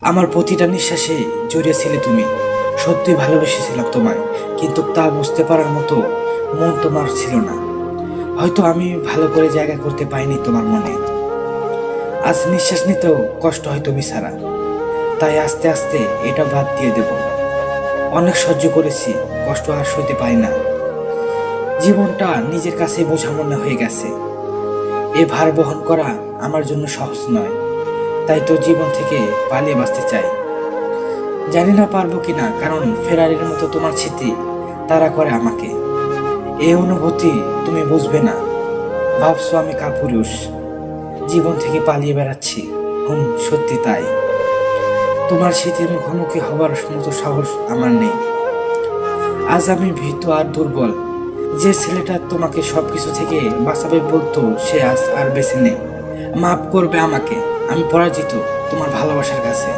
আমার প্রতিটা নিঃশ্বাসে জড়িয়ে ছিলে তুমি। সত্যি ভালোবেসেছিলাম তোমায়, কিন্তু তা বুঝতে পারার মতো মন তোমার ছিল না। হয়তো আমি ভালো করে জায়গা করতে পাইনি তোমার মনে। আজ নিঃশ্বাস নিতেও কষ্ট হয় তুমি ছাড়া। তাই আস্তে আস্তে এটা বাদ দিয়ে দেব। অনেক সহ্য করেছি, কষ্ট আর সইতে পারি না। জীবনটা নিজের কাছে বোঝা মনে হয়ে গেছে। এ ভার বহন করা আমার জন্য সহজ নয়। তাই তো জীবন থেকে পালিয়ে বাঁচতে চাই। জানি না পারবো কিনা, কারণ ফেরারির মতো তোমার স্মৃতি তাড়া করে আমাকে। এই অনুভূতি তুমি বুঝবে না। ভাবছো আমি কাপুরুষ, জীবন থেকে পালিয়ে বেড়াচ্ছি। সত্যি তাই। তোমার স্মৃতির মুখোমুখি হবার মতো সাহস আমার নেই। আজ আমি ভীত আর দুর্বল। যে ছেলেটা তোমাকে সবকিছু থেকে বাঁচাবে বলতো, সে আজ আর বেঁচে নেই। মাফ করবে আমাকে, আমি পরাজিত তোমার ভালোবাসার কাছে।